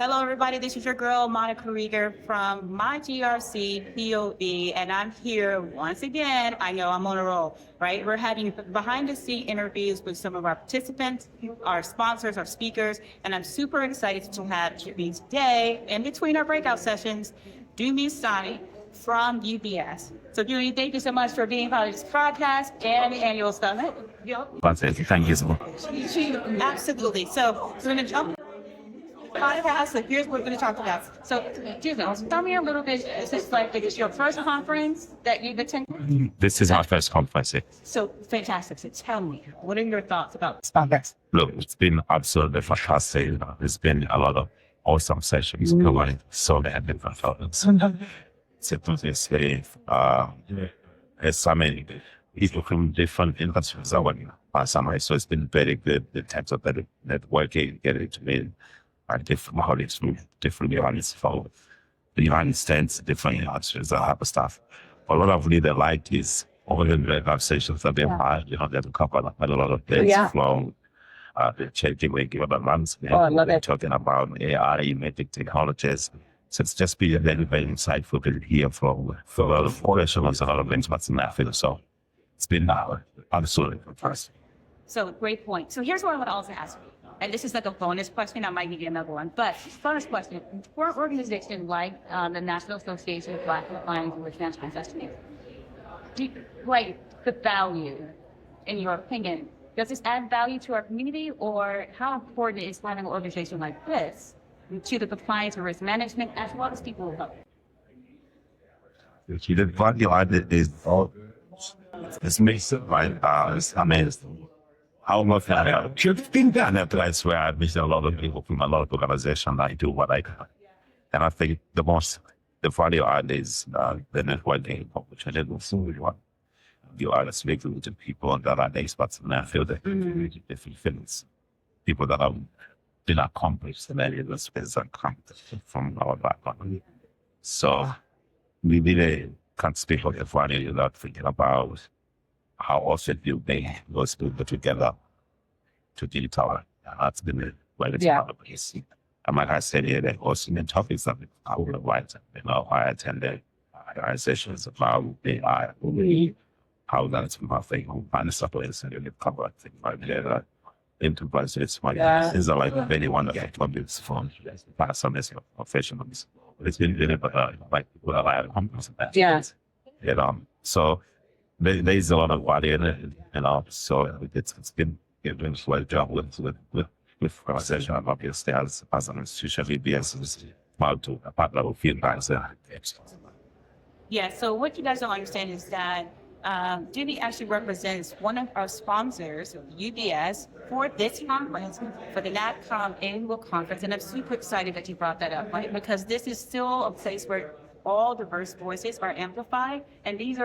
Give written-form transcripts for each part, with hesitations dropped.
Hello, everybody. This is your girl, Monica Reagor from My GRC POV, and I'm here once again. I know I'm on a roll, right? We're having behind-the-scene interviews with some of our participants, our sponsors, our speakers, and I'm super excited to have Dumi today, in between our breakout sessions, DumiSani from UBS. So, Dumi, thank you so much for being part of this podcast and the annual summit. Thank you so much. Absolutely. So, we're going to jump. So here's what we're going to talk about. So, tell me a little bit. Is this is your first conference that you've attended? This is our first conference. So fantastic. So tell me, what are your thoughts about this conference? Look, it's been absolutely fantastic. There's been a lot of awesome sessions covering so many different topics. It's a summit. People from different industries are working on summit, so it's been very good in terms of networking, getting to meet different colleagues from different units from the United States, different industries, that type of stuff. A lot of really like is all the breakout sessions that they've had, they've covered a lot of things from the changing way given advance. They're talking about AI, emerging technologies. So it's just been very, very insightful to hear from a lot of professionals, a lot of things what's in that field. So it's been absolutely fantastic. So great point. So here's what I would also ask you. And this is like a bonus question. I might give you another one. But bonus question, for an organization like the National Association of Black Minds and International Investors, the value, in your opinion, does this add value to our community, or how important is having an organization like this to the compliance and risk management as well as people of health? The value added is it's massive, right? It's amazing. How much should think that? And that's where I meet a lot of people from a lot of organizations. I do what I do. And I think the value add is the networking opportunity. You are speaking to people that are experts in their field, different fields, people that have been accomplished in any of the space and come from our background. So we really can't speak of the value without thinking about how often you bring those people together to digital. That's been a very part of it. And like I said here, there are also many topics that I would invite. I attended organizations about AI, how that's my thing, find the supplements and you cover things like that. Enterprises, things are like anyone that gets topics from some professionals. It's been really like people that I have companies. So there's a lot of value in it, so it's been doing a great job with organization, obviously as an institution, UBS is about to a partner with feedback. Yeah, so what you guys don't understand is that Dumi actually represents one of our sponsors, UBS, for this conference, for the NABCRMP Annual Conference, and I'm super excited that you brought that up, right? Because this is still a place where all diverse voices are amplified, and he's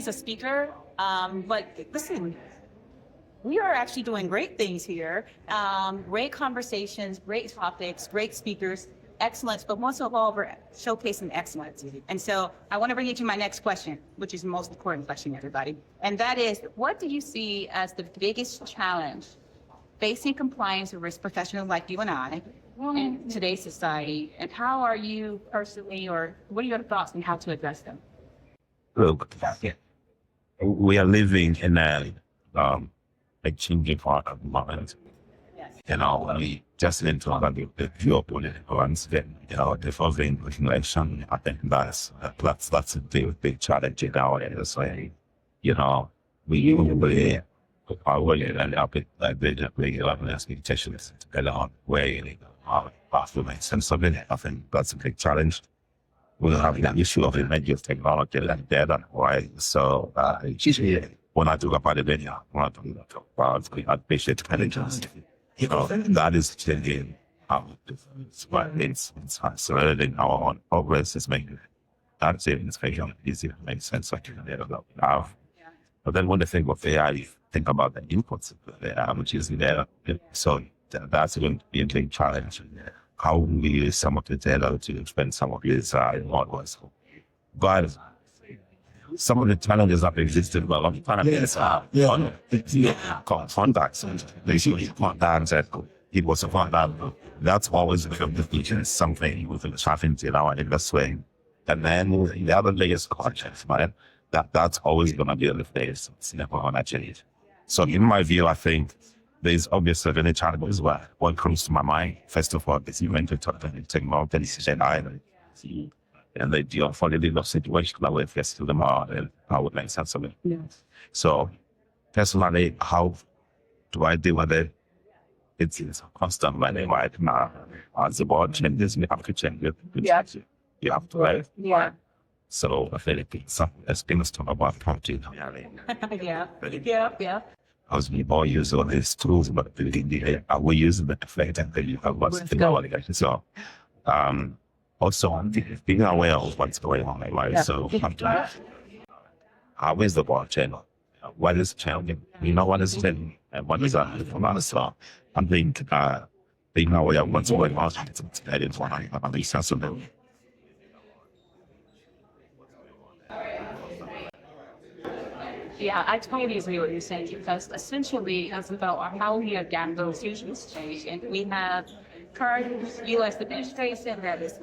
a speaker, but listen, we are actually doing great things here. Great conversations, great topics, great speakers, excellence, but most of all, we're showcasing excellence. And so I want to bring you to my next question, which is the most important question, everybody. And that is, what do you see as the biggest challenge facing compliance and risk professionals like you and I in today's society? And how are you personally, or what are your thoughts on how to address them? Look, we are living in a changing part of the moment. We just need to look at the geopolitical landscape, the following election. I think that's a big challenge in our industry. We really are willing and up with the expectations together on where our path will make sense of it. I think that's a big challenge. We'll have the issue of emerging technology and data, right? So, when I talk about the video, when I talk about artificial intelligence, that is changing how it's accelerating our own progress. It's making that savings easier to make sense of it. But then when they think of AI, you think about the inputs of AI, which is there. So that's going to be a big challenge. How we use some of the data to expand some of these models. But some of the challenges that existed for a long time is contacts. They should contacts that it was about that. That's always become the feature, something with the traffic in our industry. And then the other layer is conscious, right? That's always going to be on the face. It's never going to change. So in my view, I think there's obviously many challenges where what comes to my mind, first of all, is you went to talk to technology and and they deal for the little situation that we face to them and I would like sense of it. Yes. So personally, how do I deal with it? It's a constant learning right now. As the world changes, we have to change it. Yeah. You have to learn. Yeah. So I feel like it's things talk about protein. Yeah. Because we all use all these tools, but we use them to affect and then you have what's the So also being aware of what's going on in life. So how is the world changing? What is changing? You know what is changing and what is from us. So I think being aware of what's going on that is what I think sensible. Yeah, I totally agree with what you're saying because essentially it's about how we adapt those issues change. And we have current U.S. administration that is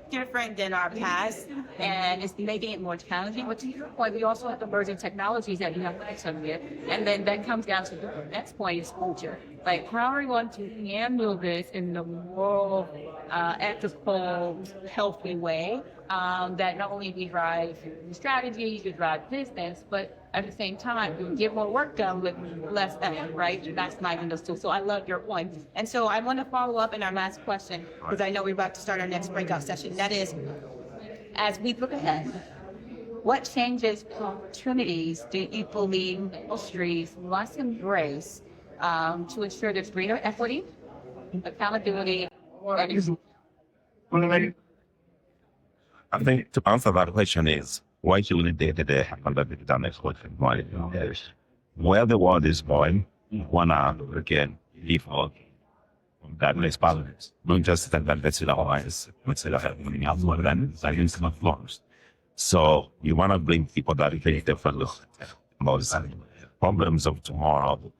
different than our past and it's making it more challenging. But to your point, we also have emerging technologies that we have to contend with. And then that comes down to the next point is culture. Like how are we going to handle this in the moral, ethical, healthy way that not only we drive strategy, we drive business, but at the same time, we get more work done with less effort, right? Maximizing those tools. So I love your point. And so I want to follow up in our last question, because I know we're about to start our next breakout session. That is, as we look ahead, what changes, opportunities do you believe industries must embrace to ensure there's greater equity, accountability, and I think to answer that question is why should we day-to-day handle the next question? Where the world is going, wanna again default that next balance. Not just that that's in our eyes, instead of having else more than some flaws. So you wanna bring people that think differently about problems of tomorrow.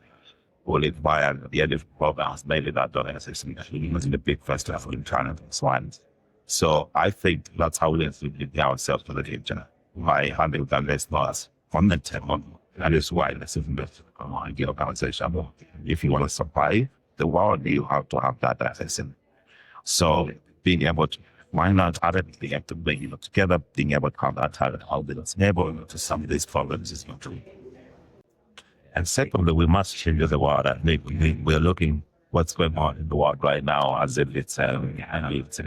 Will it buy the other programs maybe that don't exist in the big festival in China and so I think that's how we have to prepare ourselves for the future by having that less loss on the table. That is why this is the organization. If you want to survive the world, you have to have that assessment. So being able to find out how to bring it together, being able to have that talent, how it's able to some of these problems is not true. And secondly, we must change the world. I think we're looking what's going on in the world right now as if it's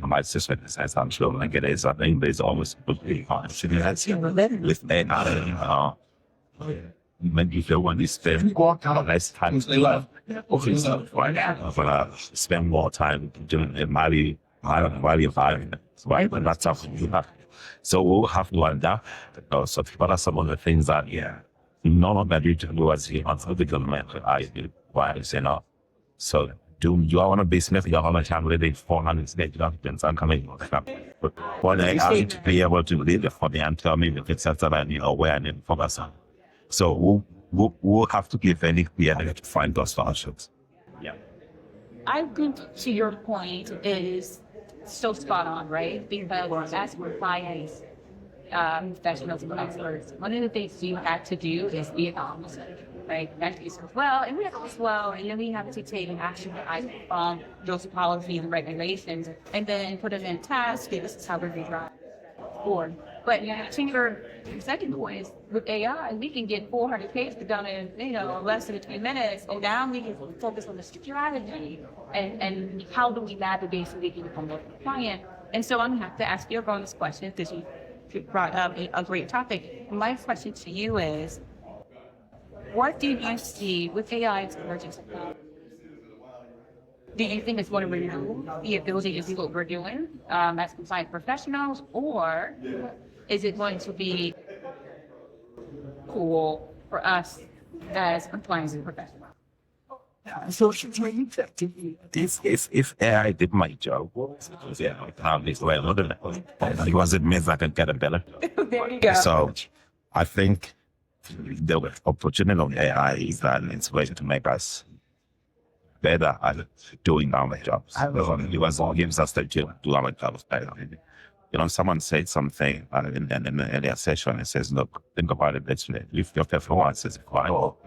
my system as I'm sure like it is. I think there's always with AI. Maybe if you want to spend less time spend more time doing the value right? But that's something you have. So we'll have to adapt. So what are some of the things that none of that you can do as you answer the government so do you want to be Smith? You want to have really 400 state documents are coming. But what I have to be able to lead for me and tell me if it's something that where I need to focus on. So we'll have to give any clear to find those solutions. Yeah. I think to your point is so spot on, right? Because as we're clients, professionals and experts, one of the things you have to do is be an opposite. Right, that is as well, and we have as well, and then we have to take an action on those policies and regulations, and then put them in task. This is how we're going to drive forward. But to your second point is with AI, we can get 400 pages done in less than 2 minutes, and now we can focus on the strategy and how do we navigate so we can become more compliant. And so I'm going to have to ask you a bonus question because you brought up a great topic. My question to you is, what do you see with AI's emergence? Do you think it's going to remove the ability to do what we're doing as compliance professionals, or is it going to be cool for us as compliance professionals? So if AI did my job, this way, because it means I can get a better. There you go. So I think the opportunity of AI is that it's going to make us better at doing our jobs. It was all gives us the job to do our jobs better. Someone said something in the earlier session. It says, look, think about it this way. If your performance is quite well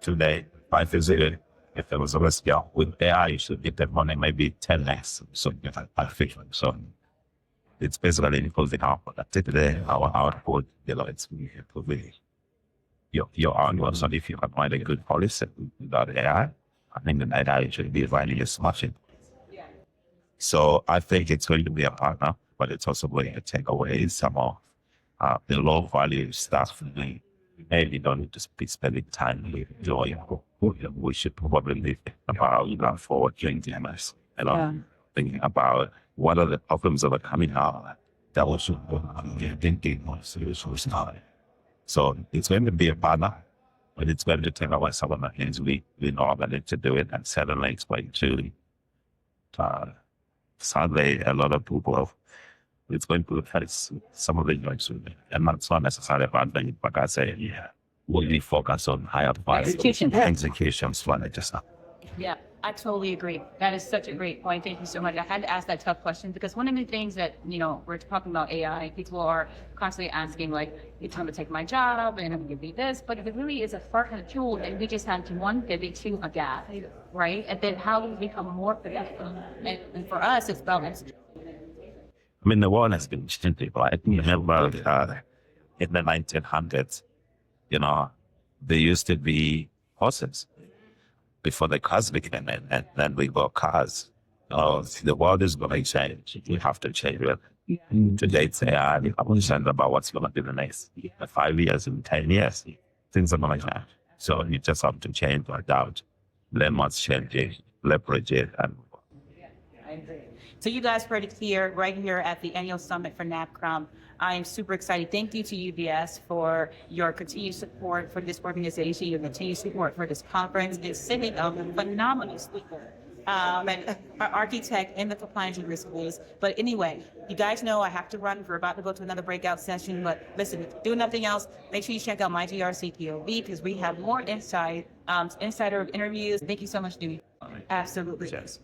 today, 5 years ago, if there was a risk with AI, you should get that money maybe 10x. So, so it's basically improving our productivity, our output. It's improving your output. So if you can find a good policy without AI, I think the AI should be running as much. So I think it's going to be a partner, but it's also going to take away some of the low value stuff. Maybe don't need to be spending time doing. We should probably think about forward-thinking, thinking about what are the problems that are coming out that we should be thinking more seriously. So it's going to be a partner, but it's going to take away some of the things we know that need to do it, and suddenly it's going to sadly a lot of people, it's going to affect some of the jobs, and that's not necessarily a bad thing. But I say, we focus on higher executions when it just Yeah, I totally agree. That is such a great point. Thank you so much. I had to ask that tough question because one of the things that, we're talking about AI, people are constantly asking, like, it's going to take my job and I'm going to be this, but it really is a partner tool, and we just have to, one, pivot to adapt, right? And then how do we become more productive? And for us, it's balance. I mean, the world has been changing, right? Remember, in the 1900s, there used to be horses before the cars became in, and then we got cars. The world is going to change. We have to change it. Today, it's AI. I'm concerned about what's going to be the next 5 years and 10 years. Things are going to change. So you just have to change, adapt, learn what's changing, leverage it, and I agree. So you guys heard it here, right here at the annual summit for NABCRMP. I am super excited. Thank you to UBS for your continued support for this organization, your continued support for this conference. It's sitting a phenomenal speaker, and our architect in the compliance and risk space. But anyway, you guys know I have to run. We're about to go to another breakout session. But listen, if you do nothing else, make sure you check out My GRC POV because we have more insider interviews. Thank you so much, Dumi. Absolutely. Yes.